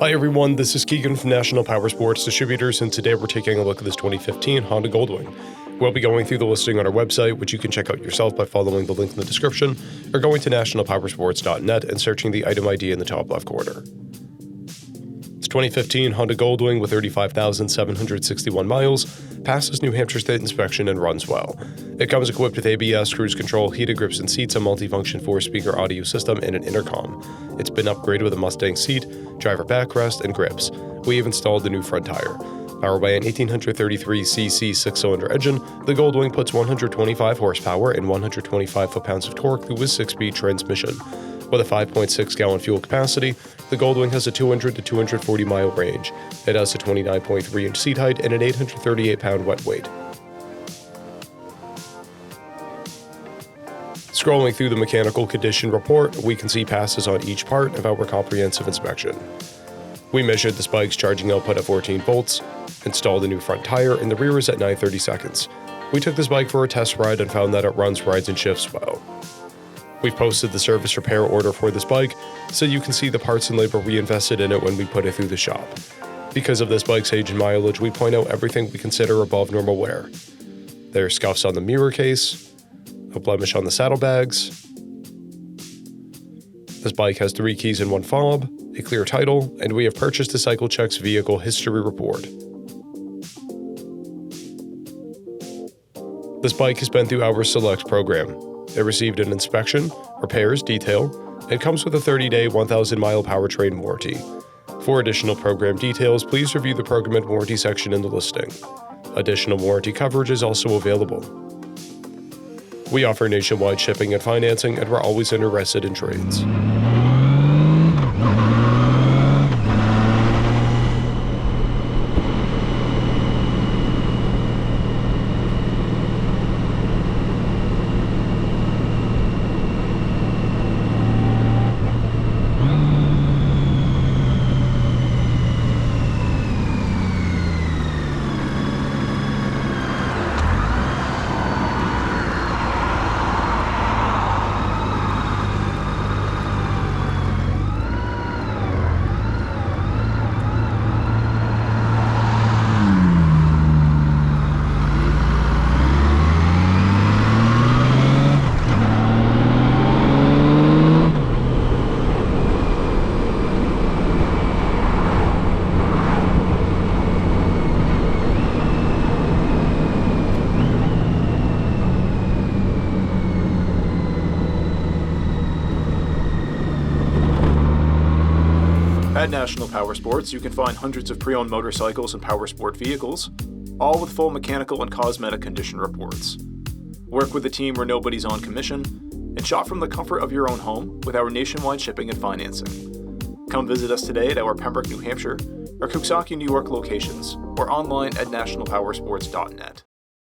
Hi everyone, this is Keegan from National Powersports Distributors, and today we're taking a look at this 2015 Honda Goldwing. We'll be going through the listing on our website, which you can check out yourself by following the link in the description, or going to nationalpowersports.net and searching the item ID in the top left corner. This 2015 Honda Goldwing with 35,761 miles passes New Hampshire State inspection and runs well. It comes equipped with ABS, cruise control, heated grips and seats, a multifunction 4-speaker audio system, and an intercom. It's been upgraded with a Mustang seat, driver backrest, and grips. We have installed the new front tire. Powered by an 1833cc 6-cylinder engine, the Goldwing puts 125 horsepower and 125 foot-pounds of torque through a 6-speed transmission. With a 5.6-gallon fuel capacity, the Goldwing has a 200 to 240-mile range. It has a 29.3-inch seat height and an 838-pound wet weight. Scrolling through the mechanical condition report, we can see passes on each part of our comprehensive inspection. We measured this bike's charging output at 14 volts, installed a new front tire, and the rear is at 930 seconds. We took this bike for a test ride and found that it runs, rides, and shifts well. We've posted the service repair order for this bike, so you can see the parts and labor we invested in it when we put it through the shop. Because of this bike's age and mileage, we point out everything we consider above normal wear. There are scuffs on the mirror case, a blemish on the saddlebags. This bike has 3 keys and 1 fob, a clear title, and we have purchased a CycleCheck's vehicle history report. This bike has been through our Select program. It received an inspection, repairs, detail, and comes with a 30-day, 1,000-mile powertrain warranty. For additional program details, please review the program and warranty section in the listing. Additional warranty coverage is also available. We offer nationwide shipping and financing, and we're always interested in trades. At National Powersports, you can find hundreds of pre-owned motorcycles and powersport vehicles, all with full mechanical and cosmetic condition reports. Work with a team where nobody's on commission, and shop from the comfort of your own home with our nationwide shipping and financing. Come visit us today at our Pembroke, New Hampshire, or Coxsackie, New York locations, or online at nationalpowersports.net.